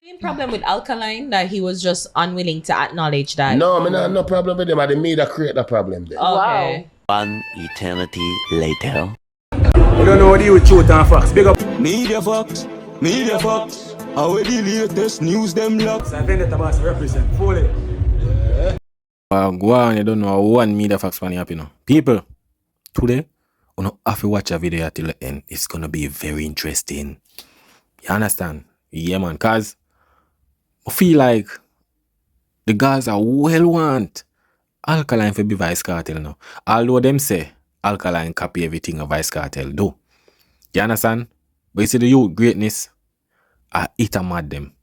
Same problem with Alkaline that he was just unwilling to acknowledge that. No, I mean, no problem with them. I the media create the problem there. Okay. One eternity later. You don't know what you with truth and facts. Big up. Media Fox. How the latest news them lock. So Vendetta boss represent fully. Go on, you don't know one media facts funny happy now. People, today, you know, have to watch a video till the end. It's gonna be very interesting. You understand? Yeah, man, cause I feel like the guys are well want Alkaline for be Vice Cartel now. Although them say Alkaline copy everything a Vice Cartel do. You understand? But you see the youth greatness, I eat a mad them.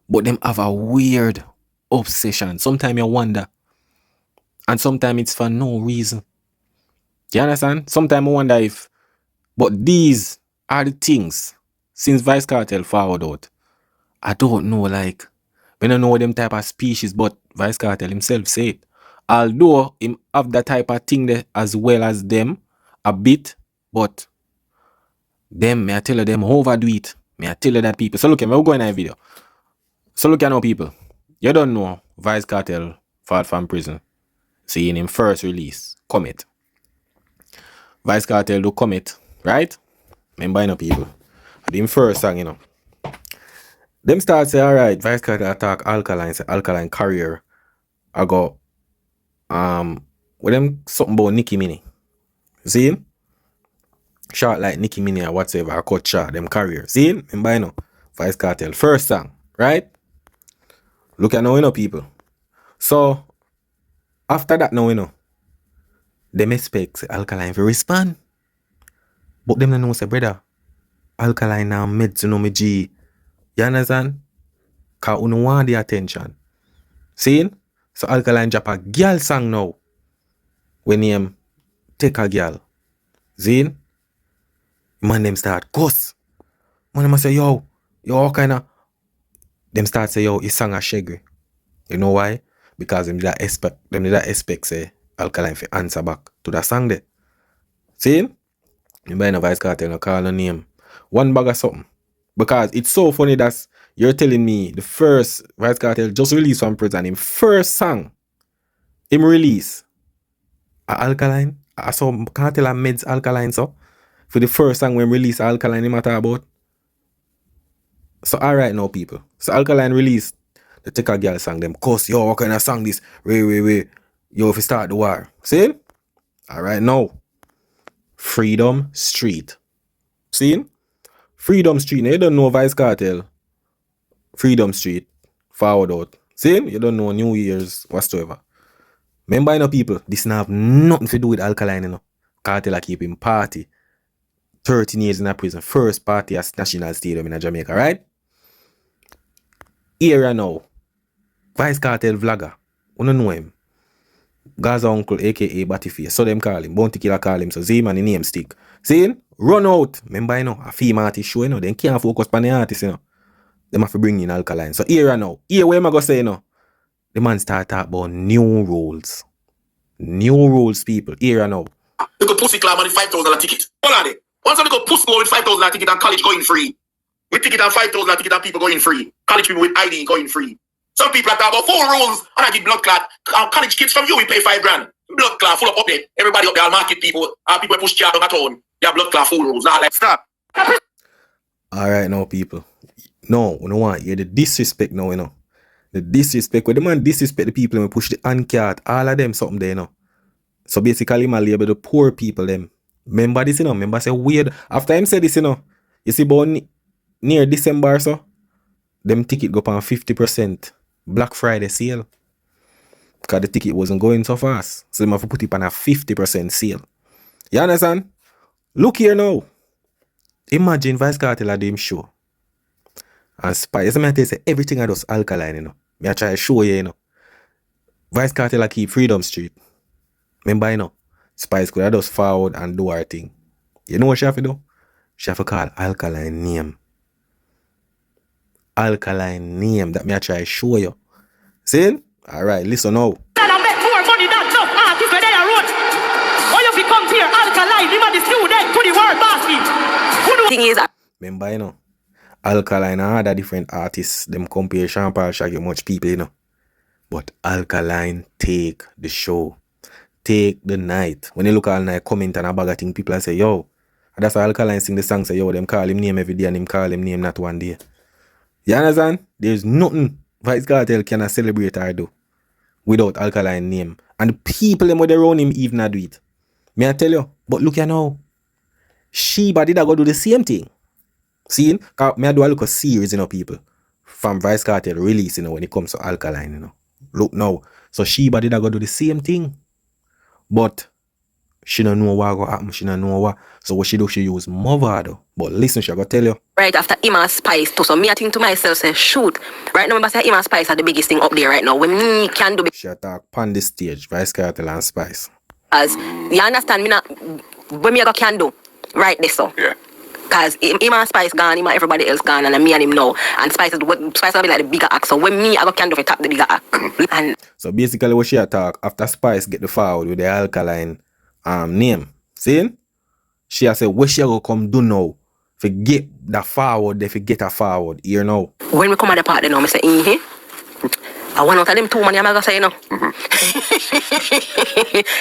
But them have a weird obsession. Sometimes you wonder. And sometimes it's for no reason. You understand? Sometimes I wonder if... But these are the things since Vice Cartel forward out. I don't know, like... I don't know them type of species, but Vice Cartel himself say it. Although him have that type of thing there as well as them, a bit, but... Them, may I tell you, them overdo it. May I tell you that people... So look, we'll go in that video. So look at now, people. You don't know Vice Cartel fought from prison. See in him first release, Comet. Vice Cartel do Comet, right? Remember, you know, people. Him first song, you know. Them start say, alright, Vice Cartel attack Alkaline, say Alkaline carrier. I go, with them something about Nicki Minnie. See him? Short like Nicki Minnie or whatever, I cut short, them carrier. See him? Remember, you know, Vice Cartel, first song, right? Look at now, you know, people. So, after that now, you know, them expect Alkaline to respond. But them don't know, say, brother, Alkaline now meds, you know, me G. You understand? Because you don't want the attention. See? So Alkaline drop a girl song now. When him take a girl. See? Man them start cuss. Man them say, yo, what kind of... Them start say, yo, his song a shaggy. You know why? Because them did that expect say Alkaline for answer back to that song there. See? You buy no Vice Cartel, no call no name. One bag of something. Because it's so funny that you're telling me the first Vice Cartel just released from prison. Him first song, him release Alkaline. I saw Cartel and Meds Alkaline, so for the first song when release Alkaline, him talk about. So alright now, people. So Alkaline released the Take a Girl song, them cuss, yo, what kind of song this? Wait. Yo, if you start the war. See? Alright now. Freedom Street. See? Freedom Street. Now you don't know Vice Cartel. Freedom Street. Forward out. See? You don't know New Year's whatsoever. Remember, you know, people, this not have nothing to do with Alkaline, you know. Cartel keep him party. 13 years in a prison. First party at National Stadium in Jamaica, right? Here now. Vice Cartel vlogger. You don't know him. Gaza uncle, aka Battyface. So them call him. Bounty Killer call him. So Z man, the name stick. See? Run out. Remember, you know, a female artist show, you know. Then can't focus on the artist, you know. Them have to bring in Alkaline. So here now. Here where am I going to say, you know? The man start talk about new rules. New rules, people. Here now. You go pussy club on the $5,000 ticket. Hold on it. Once you go pussy go with $5,000 ticket and college going free. With ticket and $5,000 ticket and people going free. College people with ID going free. Some people are talking about 4 rules and I get blood clot. College kids from you, we pay $5,000. Blood clot full up there. Everybody up there, market people. People push chat on the town. Yeah, blood clot full rules. Nah, like stop. Alright now, people. No, you know what? You're the disrespect now, you know. The disrespect. When the man disrespect the people and we push the handcart, all of them something there, you know. So basically, my label the poor people, them. Remember this, you know. Remember, say weird. After him say this, you know. You see, about near December, so them ticket go up on 50% Black Friday sale. Because the ticket wasn't going so fast. So they have to put it on a 50% sale. You understand? Look here now. Imagine Vice Cartel at them show. And Spice, I say everything I does Alkaline, you know. Me I try to show you, you know. Vice Cartel keep Freedom Street. Remember, you know. Spice could have just forward and do her thing. You know what she have to do? She have to call Alkaline name. Alkaline name that me I try to show you. See? Alright, listen now. I make more money than some artists where they are wrote. Or if you compare Alkaline, even the student to the word basket. Remember, you know. Alkaline and other different artists, them compare Sean Paul Shaggy much people, you know. But Alkaline take the show. Take the night. When you look all night, comment and a bag of thing, people say, yo. And that's why Alkaline sing the song, say, yo, them call him name every day and him call him name not one day. You understand? There's nothing Vice Cartel can celebrate or do without Alkaline name. And the people them around him even not do it. May I tell you? But look here now. Sheba did I go do the same thing. See? May I do a look at series, you know, people. From Vice Cartel release, you know, when it comes to Alkaline, you know. Look now. So Sheba did I go do the same thing. But she don't know what go happen. She don't know what. So what she do, she use Movado. But listen, she go tell you. Right after Ima Spice too. So me I think to myself, say, shoot. Right now, I say Ima Spice are the biggest thing up there right now. When me can do She attack on the stage, Vice Cartel and Spice. as you understand me not when me I go can do. Right there so. Yeah. Cause Ima and Spice gone, Ima everybody else gone, and me and him now. And Spice will be like the bigger act. So when me I go can do for tap the bigger act. And So basically what she attack after Spice get the forward with the Alkaline name. See? She a say what she go come do now. Forget the forward, they forget a forward. Here now. when we come at the party now, I say, I want out of them two man, I'm gonna say, you know.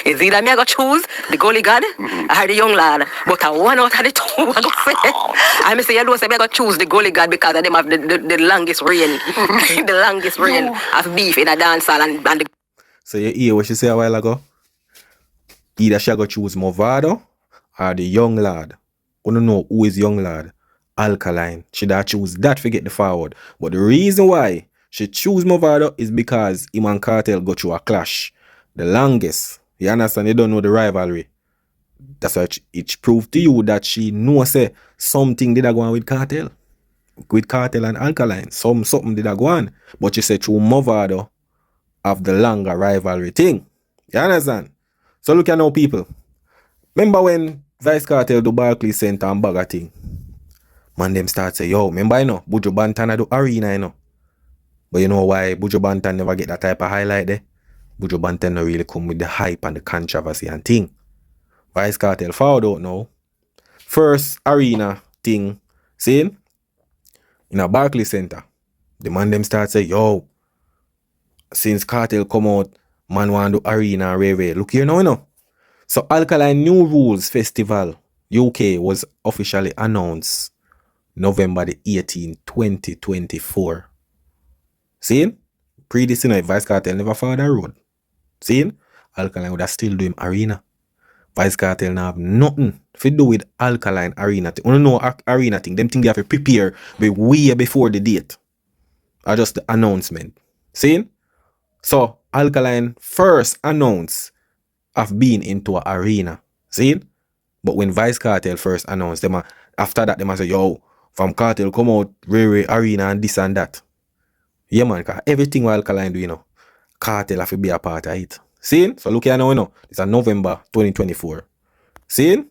It's either me I go choose the goalie god or the young lad. But I want out of the two, I go say. I say, you don't say, I go choose the goalie god because of them have the longest reign. The longest reign of beef in a dance hall and the... So you hear what she say a while ago? Either she go choose Movado or the young lad. You don't know who is young lad. Alkaline. She da choose that to get the forward. But the reason why she choose Movado is because him and Cartel go through a clash. The longest. You understand? You don't know the rivalry. That's why it proved to you that she know say something did go on with Cartel. With Cartel and Alkaline. Something did go on. But she said through Movado of the longer rivalry thing. You understand? So look at now people. Remember when Vice Cartel do Barclays Center and bag a thing? Man them start say, yo, remember you know, Buju Banton do arena, you know. But you know why Buju Banton never get that type of highlight there? Buju Banton no really come with the hype and the controversy and thing. Vice Cartel found out now. First arena thing, see? In a Barclays Center. The man them start say, yo, since Cartel come out, man want to do arena and rave. Look here now, you know. So Alkaline New Rules Festival UK was officially announced November the 18th, 2024. See? Pre-this, you know, Vice Cartel never followed that road. See? Alkaline would have still doing arena. Vice Cartel now have nothing to do with Alkaline arena thing. You don't know arena thing. Them thing they have to prepare way before the date. Or just the announcement. See? So Alkaline first announced of being into an arena. See? But when Vice Cartel first announced, them after that, they say, yo, from Cartel come out, Ray arena and this and that. Yeah, man, cause everything what Alkaline do, you know, Cartel have to be a part of it. See? So look here now, you know, it's a November 2024. See?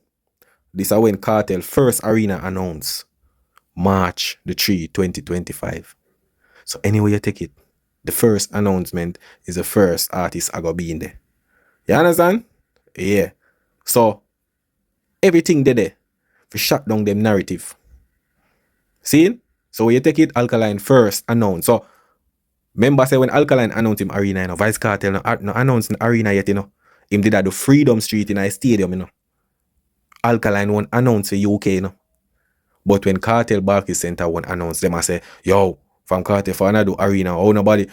This is when Cartel first arena announced March the 3, 2025. So anyway you take it, the first announcement is the first artist I go be in there. You understand? Yeah. So everything there to shut down them narrative. See? So when you take it, Alkaline first announced. So remember say when Alkaline announced him arena, you know, Vice Cartel no announced an arena yet, you know. Him did at the Freedom Street in a stadium, you know. Alkaline won't announce the UK, you know. But when Cartel Barclays Center won't announce, them I say, yo, from Cartel for another arena, nobody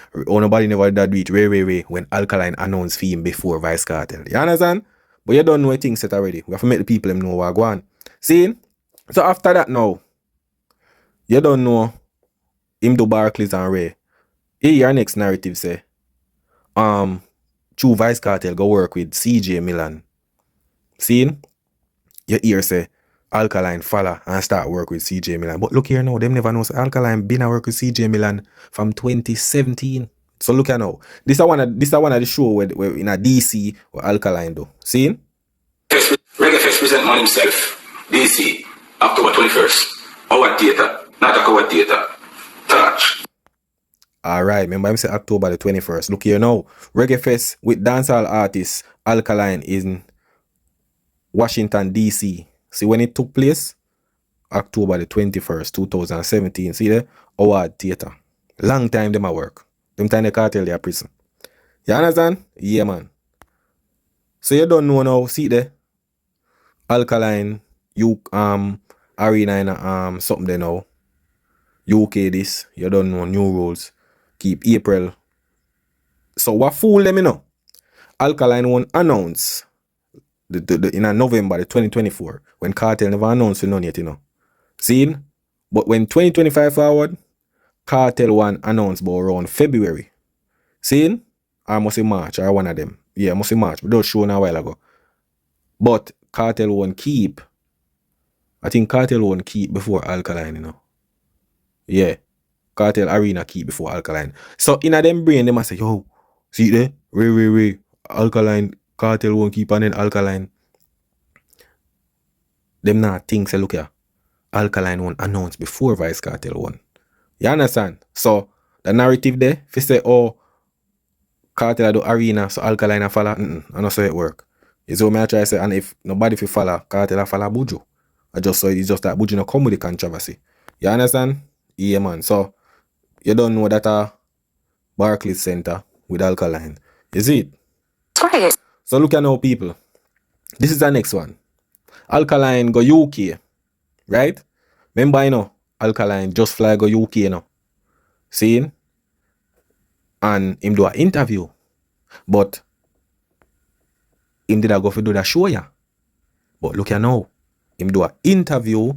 never did it, way. When Alkaline announced for him before Vice Cartel. You understand? But you don't know things set already. We have to make the people them know what go on. See? So after that now, you don't know him do Barclays and Ray. Here your next narrative say, true Vice Cartel go work with CJ Milan. See? Your ear say, Alkaline follow and start work with CJ Milan. But look here now, them never know so Alkaline been a work with CJ Milan from 2017. So look here now. This is one of the show where in a DC where Alkaline do. See? Reggae Fest present man himself, DC, October 21st. Our theater, not a our theater. Touch. Alright, remember him say October the 21st. Look here now. Reggae Fest with dancehall artist Alkaline in Washington DC. See when it took place? October the 21st, 2017. See there? Award Theatre. Long time them a work. Them time the cartel they are prison. You understand? Yeah, man. So you don't know now. See there? Alkaline, Arena in something there now. UK this. You don't know new rules. Keep April. So what fool them, you know? Alkaline won't announce in November the 2024 when cartel never announced none yet, you know. Seen? But when 2025 forward, cartel one announced about around February. Seen? I must say March or one of them. Yeah, I must say March. But those shown a while ago. But cartel won't keep. I think cartel won't keep before Alkaline, you know. Yeah. Cartel Arena keep before Alkaline. So in a them brain, they must say, yo, see there? Wait. Alkaline, cartel won't keep and then Alkaline. Them not think, say, look here. Alkaline won't announce before Vice Cartel one. You understand? So the narrative there, if you say, oh, cartel do Arena, so Alkaline a follow, I don't say it work. It's what I try to say, and if nobody fi follow, cartel a follow Buju. I just say it's just that Buju no come with the controversy. You understand? Yeah, man. So you don't know that Barclays Center with Alkaline. Is it? Right. So look at now, people. This is the next one. Alkaline go UK. Right? Remember, you know, Alkaline just fly go UK, you know. Seeing? And him do an interview. But him did a go for do the show, yeah. But look at now. Him do an interview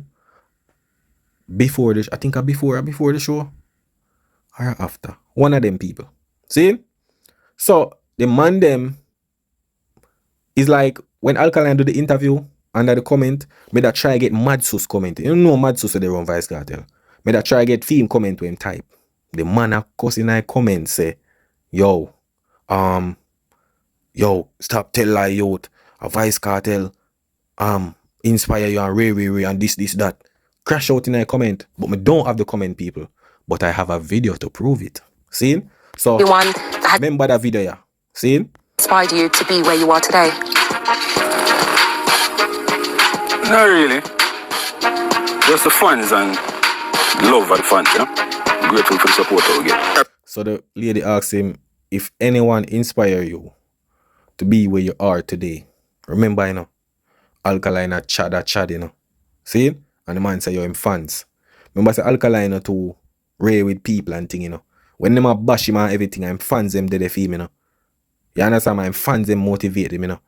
before the I think before the show. Or after. One of them people. See? So the man them is like when Alkaline do the interview under the comment, me that try get Madsus comment. You know Madsus they run Vice Cartel. Me that try get Theme comment to him type. The man of course in a comment say, yo, stop tell lie youth. A Vice Cartel inspire you and Ray and this that. Crash out in a comment. But me don't have the comment, people. But I have a video to prove it. See? So remember that video, yeah. See? Inspired you to be where you are today? Not really. Just the fans and love of the fans, you know? Grateful for the support we get. So the lady asked him, if anyone inspire you to be where you are today, remember, you know, Alkaline a chad, you know. See? And the man say, yo, him fans. Remember, say Alkaline to ray with people and thing, you know. When them a bash him and everything, I'm fans them dead for him, you know. You understand? I'm fans them motivate him, you know.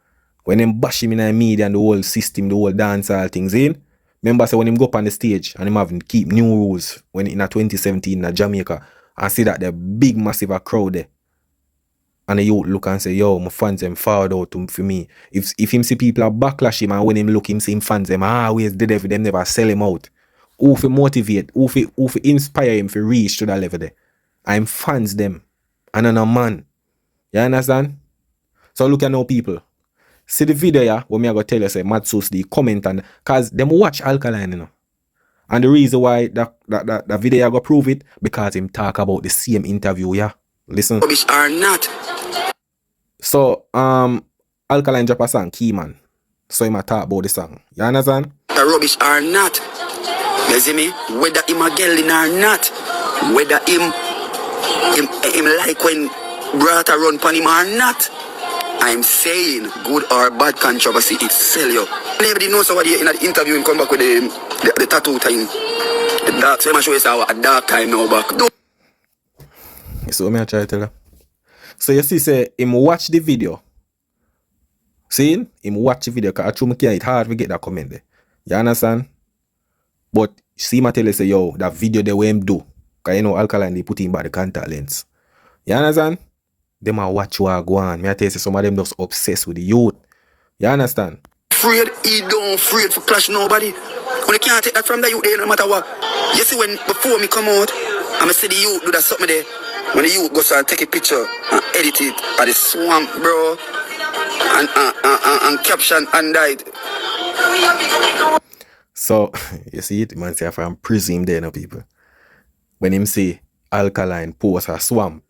When them bash him in the media and the whole system, the whole dance, all things in. Remember, say when him go up on the stage and him have keep new rules when in a 2017 in Jamaica and see that the big massive crowd there. And the youth look and say, yo, my fans them forward out for me. If him see people backlash him and when him look him see him fans them, where's the devil, them never sell him out. Who fi motivate, who fi inspire him to reach to that level there. I'm fans them. And I'm a man. You understand? So look at now people. See the video yeah, what me I go tell you say Matsus the comment and cause them watch Alkaline, you know. And the reason why that video I go prove it, because him talk about the same interview, yeah. Listen. Rubbish or not. So Alkaline drop a song, Key Man. So him a talk about the song. You understand? The rubbish or not. You see me? Whether him a gelling or not. Whether him like when brother run pan him or not. I'm saying good or bad controversy, it sell you. Everybody knows somebody in an interview and come back with the tattoo time. The dark, so I'm show you a dark time now back. So me I try to tell you. So you see say him watch the video. See? Him watch the video because I true me can't, it hard to get that comment there. You understand? But see my tell you say yo, that video they way him do. Because you know Alkaline they put him by the contact lens. You understand? Them a watch what go on. Me I tell you say some of them just obsessed with the youth. You understand? Afraid, he don't afraid for clash nobody. When you can't take that from the youth there no matter what. You see when before me come out, I'ma see the youth do that something there. When the youth goes and take a picture and edit it at the swamp, bro, and caption and died. So you see it, man say from prison there no people. When him say Alkaline post a swamp.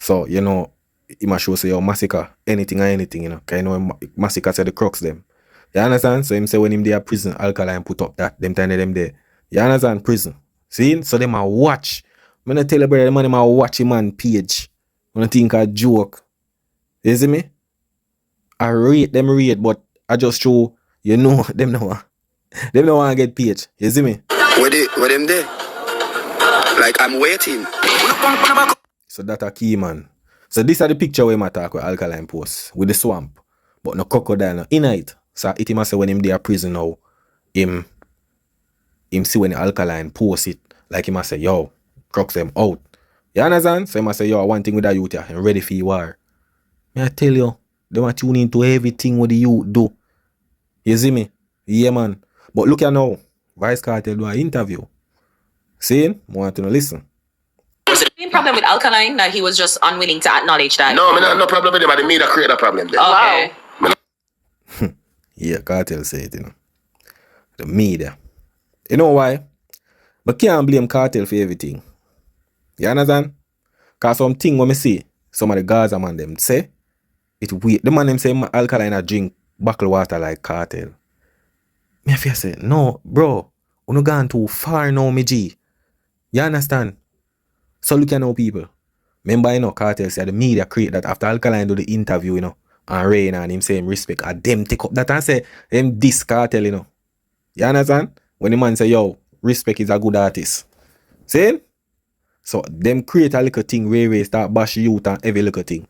So you know he must show say yo massacre anything, you know. Cause you know massacre say the crux them. You understand? So him say when him there prison, Alkaline put up that, them time them there. You understand? Prison. See? So them a watch. I'm gonna tell you brother, the man them a watch him on page. When I think a joke. You see me? I rate, but I just show, you know, them no want. Them no want to get paid. You see me? Where them there? Like I'm waiting. So that a key man. So this are the picture where I talk with Alkaline post with the swamp. But no crocodile no in it. So it must say when him there prison now, him see when the Alkaline post it, like he must say, yo, crocks them out. You understand? So he must say, yo, one thing with the youth here, I'm ready for war. I tell you, they want to tune into everything what the youth do. You see me? Yeah, man. But look at now, Vice Cartel do an interview. See? I want to listen. Same problem with Alkaline that he was just unwilling to acknowledge that. No, I no problem with them. The media create a problem there. Okay. Yeah, Cartel say it, you know. The media. You know why? But can't blame Cartel for everything. You understand? Because something when I see some of the Gaza man them say, it weird. The man them say Alkaline a drink buckle water like Cartel. Me have to say, no, bro, you no gone too far now, me G. You understand? So look at now people. Remember, you know, Cartel say the media create that after Alkaline do the interview, you know, and Rain and him say him respect, and them take up that and say them this Cartel, you know. You understand? When the man say, yo, respect is a good artist. See? So them create a little thing where start bash youth and every little thing.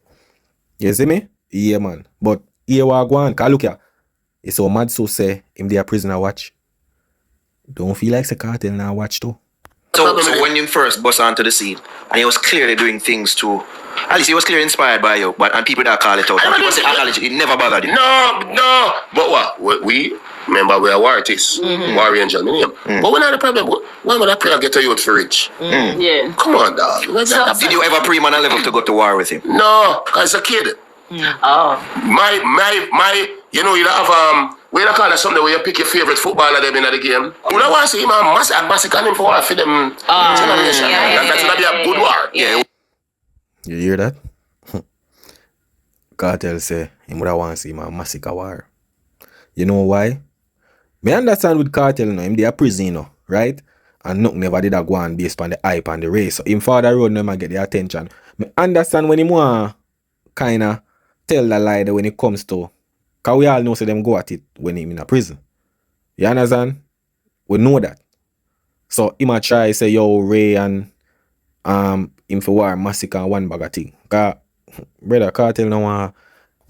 You see me? Yeah, man. But here we go on. Cause look here. It's so mad so say him there prisoner watch. Don't feel like the Cartel now watch too. So when you first bust onto the scene, and he was clearly doing things to, at least he was clearly inspired by you, but and people that call it out. People say acknowledge it never bothered you. No. But what? We remember we are war artists, war angel, But we're not the problem. Why would that prayer get to youth for rich? Yeah. Come on, dog. Did you ever pre-man a level to go to war with him? No, because a kid. Oh. My, you know, you have we don't call it something where you pick your favorite footballer them in the game. You don't want to see him massacre him for war for them generation. That's gonna be a good war. Yeah. You hear that? Cartel say he would want to see him a massacre war. You know why? Me understand with Cartel, you know, him they are prison, you know, right? And nothing never did a go on based on the hype and the race. So him father road never get the attention. Me understand when him want kinda tell the lie that when it comes to, cause we all know so them go at it when him in a prison. You understand? We know that. So him a try say yo Ray and him for war massacre and one bag of thing. Cause brother Cartel no want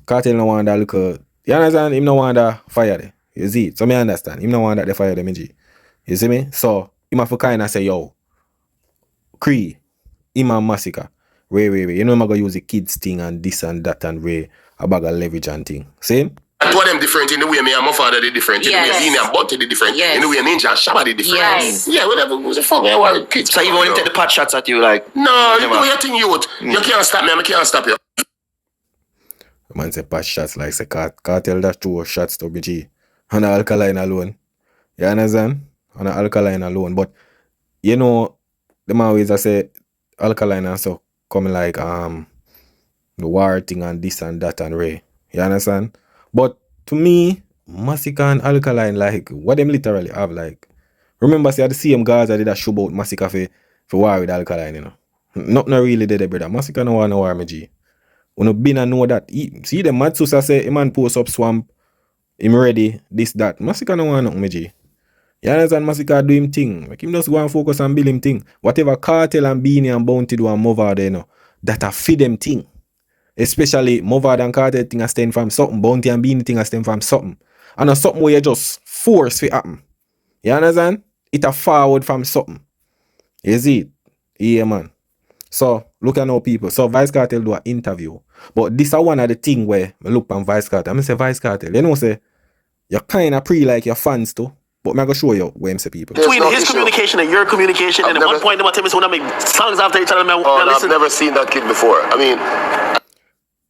that little, you understand? Him no want that fire there. You see it? So me understand. Him no want that the fire there, G. You see me? So him have to kinda say yo Cree, him a massacre. Ray. You know I'm gonna use the kids thing and this and that and Ray a bag of leverage and thing. See? And two of them different in the way me and my father did different. In the way Beanie and Bunty did different. In the way Ninja and Shabba did different. Yes. Yeah, whatever. Who's the fuck? I want kids. So even when him take the pot shots at you, like no, you do your thing, youth. You can't stop me. I can't stop you. The man say pass shots like say Cartel that two shots to BG. On the Alkaline alone. You understand? On the Alkaline alone. But you know, the man always I say Alkaline and so coming like the war thing and this and that and Ray. You understand? But to me, Massacre and Alkaline, like what them literally have like. Remember say the same guys that did a show about Massacre for war with Alkaline, you know. Nothing really did it, brother. Massacre no want no war, me G. When been and know that. See the mad Susa say a man post up swamp, him ready, this, that. Massacre no want nothing, me G. You understand? Massacre do him thing. Make him just go and focus and build him thing. Whatever Cartel and Beanie and Bounty do and move out there, you know, that a feed them thing. Especially Movard and Cartel thing a stem from something. Bounty and Beanie thing a stem from something. And a something where you just force to happen. You understand? It a forward from something. You see it? Yeah, man. So, look at now people. So, Vice Cartel do an interview. But this is one of the thing where I look on Vice Cartel. I say Vice Cartel. You know say, you kind of like your fans too. But I'm going to show you where I'm say people. Between his communication and your communication, and at one point, they tell me to make songs after each other. I've never seen that kid before. I mean,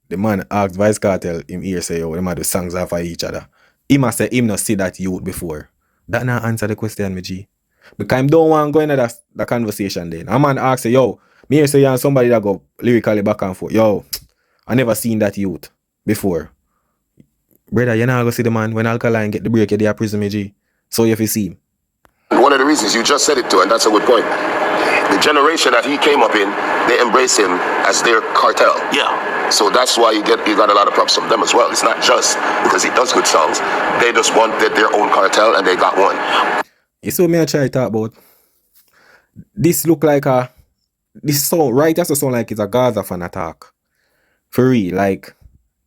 the man asked Vice Cartel him here say, yo, they might do songs after each other. He must say him not see that youth before. That not answer the question, me G. Because I don't want to go into that conversation then. A man ask say, yo, me here say you and somebody that go lyrically back and forth. Yo, I never seen that youth before. Brother, you're not gonna see the man when Alkaline get the break, you're prison, me G. So you have to see him. One of the reasons you just said it too, and that's a good point. The generation that he came up in, they embrace him as their cartel. Yeah. So that's why you got a lot of props from them as well. It's not just because he does good songs. They just wanted their own cartel and they got one. You see what me I try to talk about? This look like this song, right? That's a sound like it's a Gaza fan attack. For real, like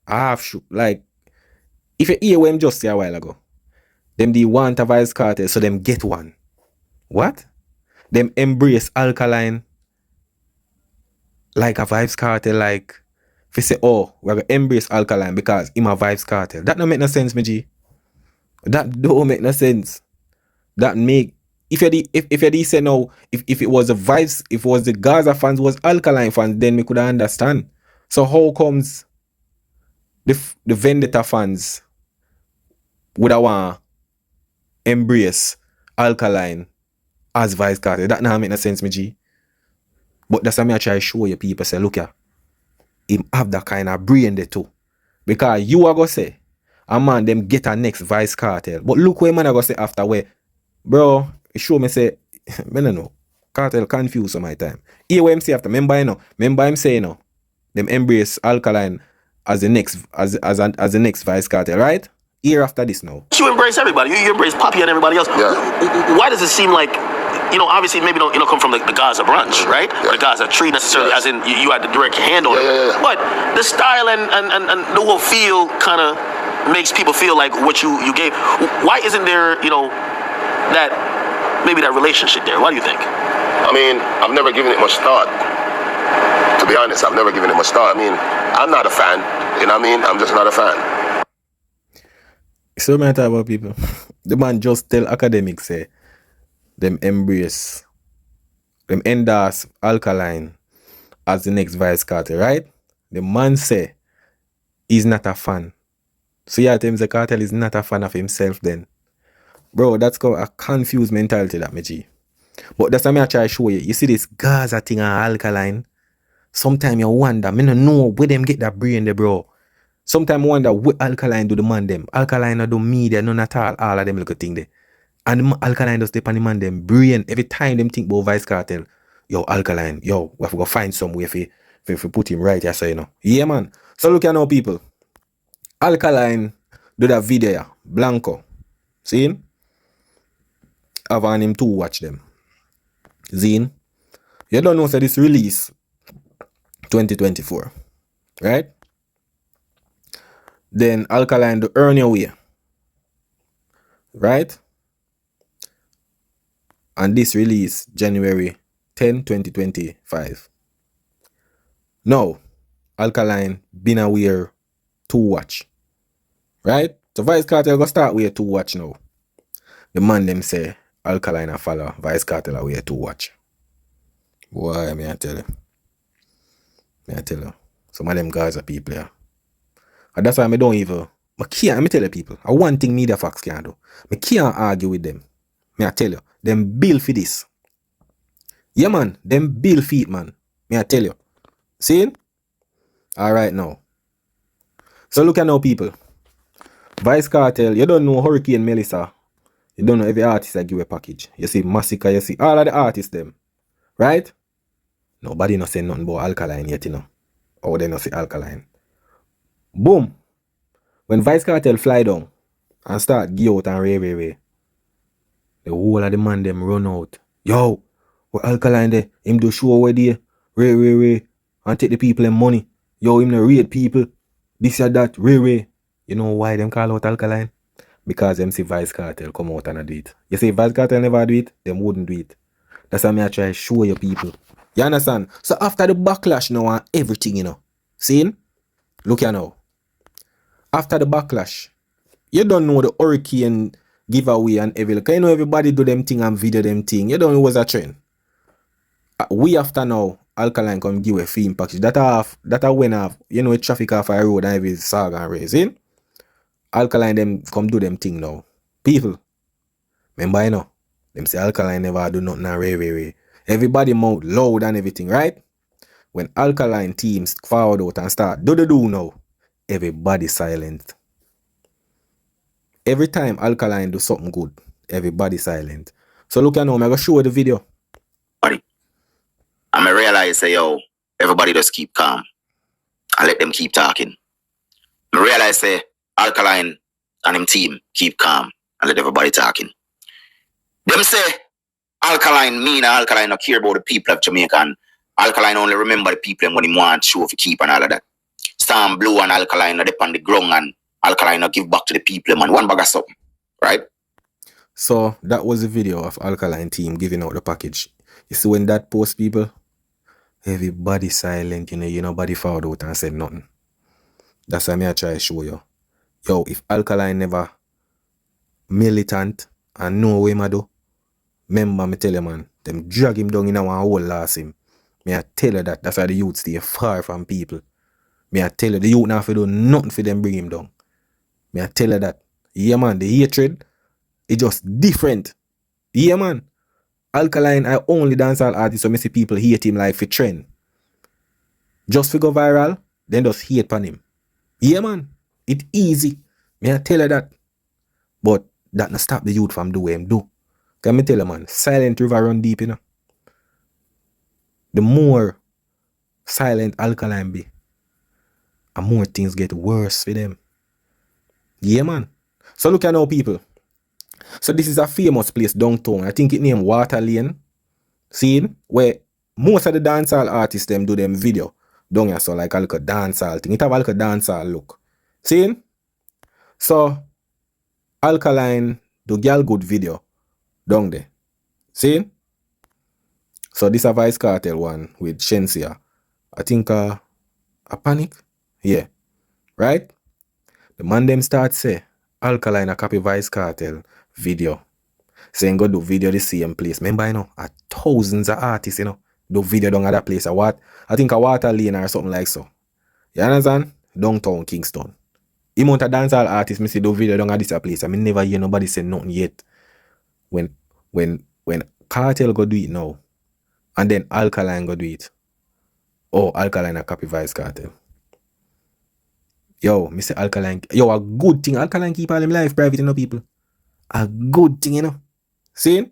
a half shoot. Like if you hear what him just say a while ago, them the want a vice cartel, so them get one. What? Them embrace Alkaline like a vibes cartel, like if you say, oh, we're gonna embrace Alkaline because him a vibes cartel. That don't make no sense, me G. That don't make no sense. That make if you say no, if it was the vibes, if it was the Gaza fans was Alkaline fans, then we could understand. So how comes the Vendetta fans would have want embrace Alkaline as vice cartel? That not make no sense, me G. But that's why I try to show you people say, look here, him have that kind of brain there too. Because you are gonna say, a man them get a next vice cartel. But look where man are gonna say after where, bro, it show me say, I don't know, cartel confused some my time. Here what him say after, remember him say, them embrace Alkaline as the next as the next vice cartel, right? Here after this now. You embrace everybody. You embrace Poppy and everybody else. Yeah. Why does it seem like, obviously maybe don't come from the Gaza branch, right? Yeah. Or the Gaza tree necessarily, as in you had the direct hand on it. Yeah. But the style and the whole feel kind of makes people feel like what you gave. Why isn't there, that relationship there? Why do you think? I mean, I've never given it much thought. To be honest, I've never given it much thought. I mean, I'm not a fan. You know what I mean? I'm just not a fan. So many talk about people. The man just tell academics say them endorse Alkaline as the next vice cartel, right? The man say he's not a fan. So yeah, tell him the cartel is not a fan of himself then. Bro, that's called a confused mentality, that me G. But that's what I try to show you. You see this Gaza thing on Alkaline. Sometimes you wonder, me no know where them get that brain there, bro. Sometimes I wonder what Alkaline do the man them. Alkaline no do media, none at all of them little thing there. And Alkaline does depend on the man them brain. Every time them think about vice cartel, yo, Alkaline, yo, we have to go find some way if we put him right here, so Yeah, man. So look at now, people. Alkaline do that video, Blanco. See him? I've on him to watch them. Zine, you don't know, so this release 2024, right? Then Alkaline do Earn Your Way, right? And this release January 10, 2025. Now, Alkaline been aware to watch, right? So Vice Cartel go start with to watch now. The man them say Alkaline a follow Vice Cartel away to watch. Boy, me I tell you. Some of them guys are people here. And that's why I don't even, I tell you people, I one thing media facts can't do. I can't argue with them. I tell you, them bill for this. Yeah man, them bill for it, man. I tell you. See? Alright now. So look at now, people. Vice Cartel, you don't know Hurricane Melissa. You don't know every artist that give a package. You see Massacre, you see all of the artists them. Right? Nobody no say nothing about Alkaline yet, Or they no say Alkaline. Boom. When Vice Cartel fly down and start give out and ray. The whole of the man them run out. Yo, what Alkaline there? Him do show away there. Ray. And take the people in money. Yo, him no raid people. This or that. Ray. You know why them call out Alkaline? Because them see Vice Cartel come out and do it. You see Vice Cartel never do it, them wouldn't do it. That's why I try to show you people. You understand? So after the backlash now and everything, See? Look here now. After the backlash, you don't know the Hurricane giveaway and everything. Everybody do them thing and video them thing. You don't know what's a trend. We after now, Alkaline come give a film package. That went off, traffic off a road and every saga and raising. Alkaline them come do them thing now. People, remember them say Alkaline never do nothing and ray. Everybody mouth loud and everything, right? When Alkaline teams forward out and start do now, everybody silent. Every time Alkaline do something good, everybody silent. So look at now, I'm gonna show you the video. And I realize, say, yo, everybody just keep calm and let them keep talking. I realize, say, Alkaline and him team keep calm and let everybody talking. Them say, Alkaline, me and Alkaline not care about the people of Jamaica, and Alkaline only remember the people when he want show for keep and all of that. Storm Blue and Alkaline are up on the ground and Alkaline not give back to the people, man. One bag of something, right? So that was the video of Alkaline team giving out the package. You see when that post, people, everybody silent, nobody found out and said nothing. That's why I try to show you. Yo, if Alkaline never militant and know what him do, remember me tell you, man, them drag him down in a one hole last him. Me I tell you that. That's why the youth stay far from people. Me I tell you, the youth now have to do nothing for them bring him down. Me I tell you that. Yeah, man, the hatred, it just different. Yeah, man. Alkaline, I only dancehall artist, so me see people hate him like for trend. Just for go viral, then just hate on him. Yeah, man. It easy. Me I tell you that. But that not stop the youth from do what him do. Can me tell you, man, silent river run deep, The more silent Alkaline be, and more things get worse for them. Yeah, man. So look at now, people. So this is a famous place downtown. I think it named Waterlane. See? Where most of the dancehall artists them do them video. Down here, so like a little dancehall thing. It have a little dancehall look. See? So Alkaline do girl good video down there. See? So this a Vice Cartel one with Shensia. I think a Panic. Yeah. Right? The man them start say Alkaline a copy Vice Cartel video. Saying go do video the same place. Remember, thousands of artists, do video down at that place. I think a Waterlane or something like so. You understand? Downtown Kingston. The amount of dancehall artists me see do video down at this place. I mean never hear nobody say nothing yet. When Cartel go do it now, and then Alkaline go do it. Oh, Alkaline a copy Vice Cartel. Yo, me say Alkaline. Yo, a good thing. Alkaline keep all them life private, people. A good thing, See?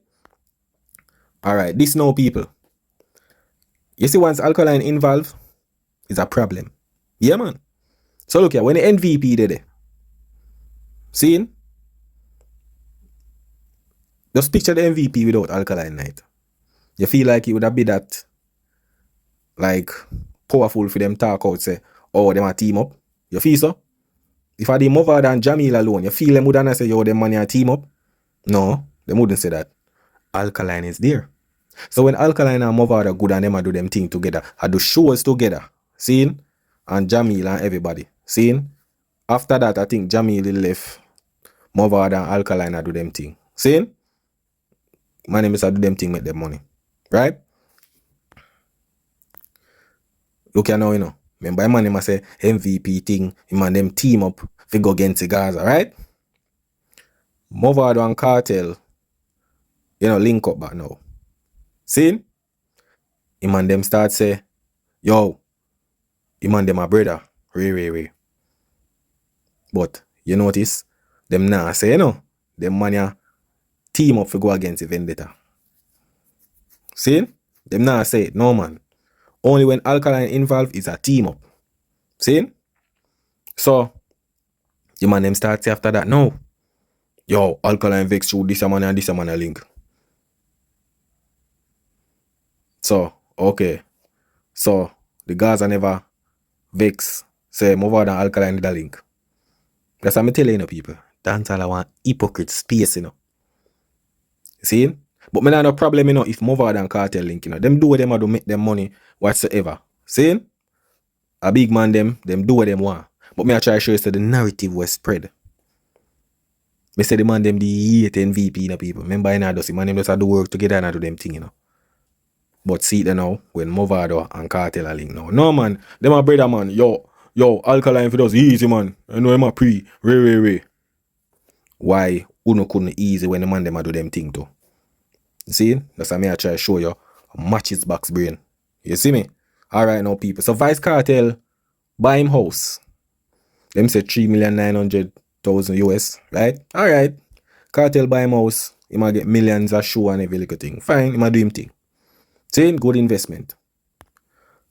Alright, this now, people. You see, once Alkaline involved, it's a problem. Yeah, man. So look here, when the MVP did it, see? Just picture the MVP without Alkaline night. You feel like it would have been that, like, powerful for them talk out, say, oh, them a team up. You feel so? If I did Mover than Jamil alone, you feel them wouldn't say, yo, them money a team up? No, they wouldn't say that. Alkaline is there. So when Alkaline and Mover are good and them a do them thing together, I do shows together, seeing? And Jamil and everybody, seeing? After that, I think Jamil left Mover and Alkaline a do them thing. Seeing? My name is I do them thing, make them money. Right? Look here now, Remember, my name I say MVP thing, him and them team up, we go against the Gaza, right? Movado and Cartel, link up back now. See? Him and them start say, yo, him and them a brother, Ray. But, you notice, them now say, them man team up to go against the Vendetta. See? Them now say, no man. Only when Alkaline involved is a team up. See? So, the man them start say after that, no. Yo, Alkaline vex through this man and this man a link. So, okay. So, the Gaza never vex. Say, move on and Alkaline did a link. That's what I'm telling you, people. Dancehall want hypocrite space, See? But me not no problem, if Mover and Cartel link, them do what them do make them money whatsoever. See? A big man them do what them want. But me I try to show you so the narrative was spread. Me say the man them the hate MVP, people. Remember, the man them just do work together and do them thing, But see it now, when Movado and Cartel are link now. No man, them a brother man. Yo, Alkaline for those easy man. I know him a Ray. Why Uno couldn't easy when the man them a do them thing too? See? That's why I try to show you match his box brain. You see me? Alright now, people. So Vice Cartel buy him house. Them say 3,900,000 thousand US, right? Alright. Cartel buy him house, he might get millions of shoe and every little thing. Fine, he might do him thing. Saying good investment.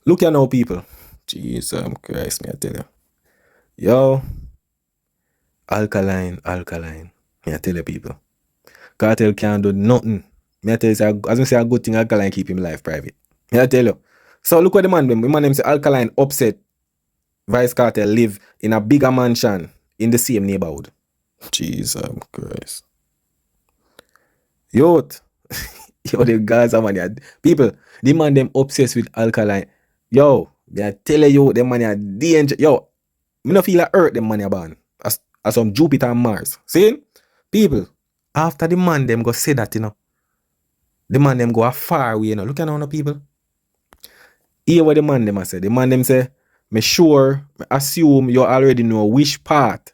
Look at now, people. Jesus Christ, me I tell you. Yo, Alkaline. Me I tell you, people. Cartel can't do nothing. Me I tell you, as I say, a good thing Alkaline keep him life private. Me I tell you. So look what the man them. The man them say Alkaline upset Vice Cartel live in a bigger mansion in the same neighborhood. Jesus Christ. Yo, the guys are money. People, the man them obsessed with Alkaline. Yo, they tell you them money are danger. Yo, me no feel like hurt them money about as some Jupiter and Mars. See? People, after the man them go say that, the man them go a far away, Look at now, people. Hear what the man them say. The man them say, me assume you already know which part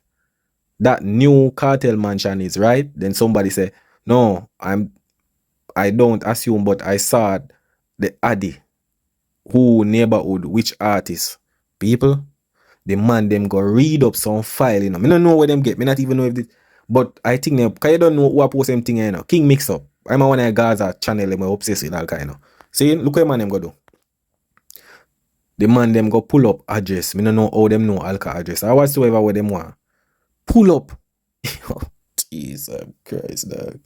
that new cartel mansion is, right? Then somebody say, no, I don't assume, but I saw the Addy, who neighborhood, which artist. People, the man them go read up some file, Me don't know where them get. Me not even know if this, but I think them, cause you don't know who I post them thing, King mix up. I'm one of the guys at channel, them obsessed with all kind, See, look what man them go do. The man them go pull up address. Me don't know how them know Alka address. Or whatsoever what them want. Pull up. Jesus Christ, dog.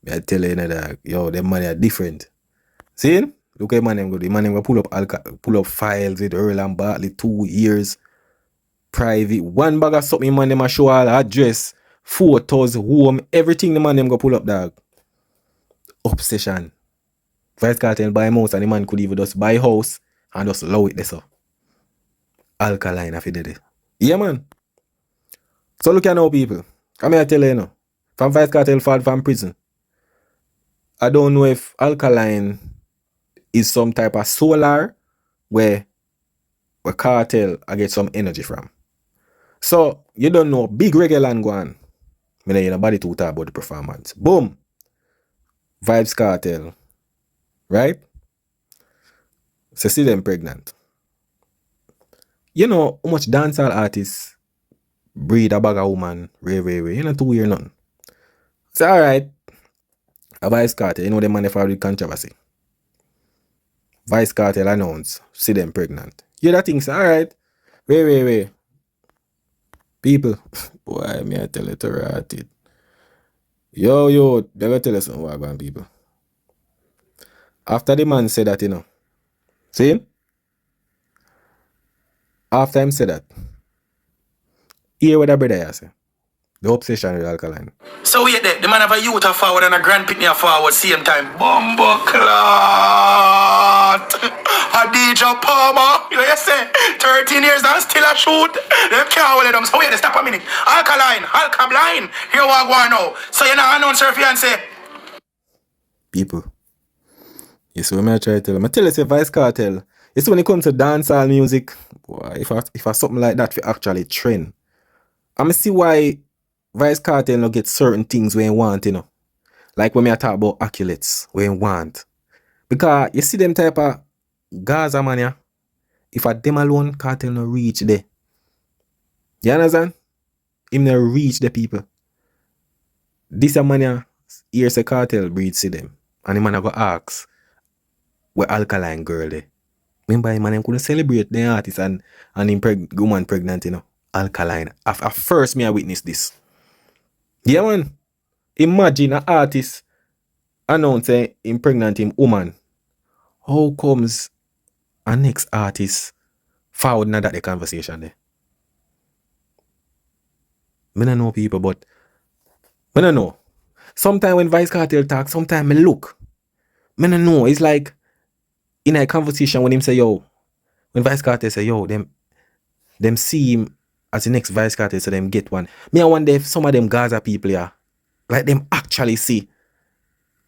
Me I tell you, dog. Yo, them money are different. See? Look at man them go. The man them go pull up files with Earl and Bartley 2 years. Private. One bag of something man them a show all address, photos, home, everything the man them go pull up, dog. Obsession. Vice Cartel buy house and the man could even just buy house and just allow it there, so. Alkaline if he did it. Yeah, man. So look at now, people. Come here, tell you, From Vice Cartel fall from prison. I don't know if Alkaline is some type of solar where Cartel I get some energy from. So, you don't know, big regular and go on. I mean, nobody to talk about the performance. Boom. Vibes Cartel. Right? So see them pregnant. You know how much dancehall artists breed a bag of woman, ray. You know, 2 years nothing. So alright. A Vice Cartel, you know the man for the controversy. Vice Cartel announce, see them pregnant. You that thing say, alright. Wait. People, boy, me I tell you to rat it. Yo, they will tell us something about people. After the man said that, see him? After him said that, hear what the brother say. The obsession with Alkaline. So wait there, the man have a youth a forward and a grand pitney a forward same time. Bumbo clot. A DJ Palmer. You know you say, 13 years and still a shoot. Them can't hold them. So wait there, stop a minute. Alkaline. Here we go now. So you know announce her fiancé. People. You see what I try to tell them. I tell you, say Vice Cartel. You see when it comes to dancehall music, boy, if I something like that for actually trend, I'm see why Vice Cartel no get certain things when you want, Like when I talk about accolades, when you want. Because you see them type of Gaza man, yeah? If a them alone, Cartel no reach there. You understand? Him no reach the people. This a man, yeah, here's a Cartel breed see them. And the man go ask, where Alkaline girl there? Remember, man, couldn't celebrate the artist and him woman pregnant, Alkaline. At first, I witnessed this. Yeah, man. Imagine an artist announcing him pregnant him woman. How comes a next artist forward now that the conversation there? I don't know people, but I don't know. Sometimes when Vice Cartel talk, sometimes I look. I don't know. It's like in a conversation when him say, yo, when Vice Cartel say, yo, them see him as the next Vice Cartel, so them get one. Me, I wonder if some of them Gaza people, yeah, like them actually see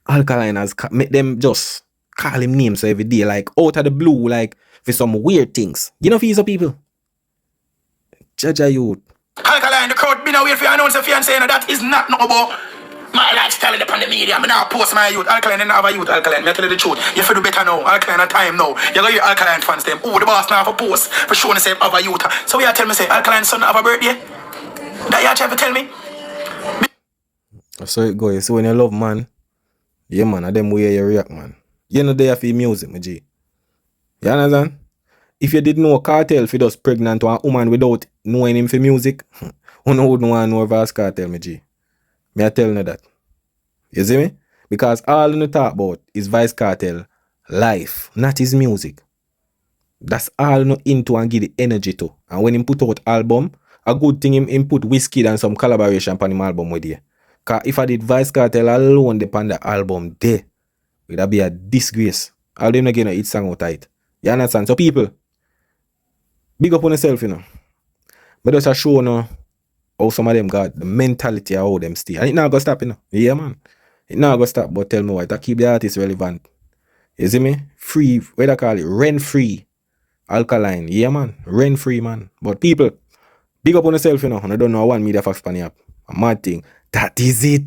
Alkaline as make them just call him names every day, like out of the blue, like for some weird things. You know, for these people. Judge a youth. Alkaline, the crowd been away for you announce a fiancé, that is not no about my lifestyle in the media. I now post my youth. Alkaline and have a youth. Alkaline, me tell you the truth. You feel do better now. Alkaline at time now. You go hear Alkaline fans them. Oh, the boss now have a post for showing the same have a youth. So we are tell me say Alkaline son have a birthday. That you trying to tell me? So it goes. So when you love man, yeah man, I them way you react, man. You know they have music, my G. You understand? If you didn't know Cartel if he does pregnant to a woman without knowing him for music, who wouldn't want to know Vast Cartel, my G. Me I tell you that. You see me? Because all you talk about is Vice Cartel life, not his music. That's all you into and give the energy to. And when him put out album, a good thing him put Whiskey and some collaboration on him album with you. Cause if I did Vice Cartel alone upon the album there, would that be a disgrace. All them again each song out tight. You understand? So people, big up on yourself, you know. But just a show now how some of them got the mentality of how them stay. And it not gonna stop, you know. Yeah, man. It not gonna stop, but tell me why. That keep the artist relevant. You see me? Free, what do I call it? Rent free. Alkaline. Yeah, man. Rent free, man. But people, big up on yourself, you know. And I don't know one media facts pan up. A mad thing. That is it.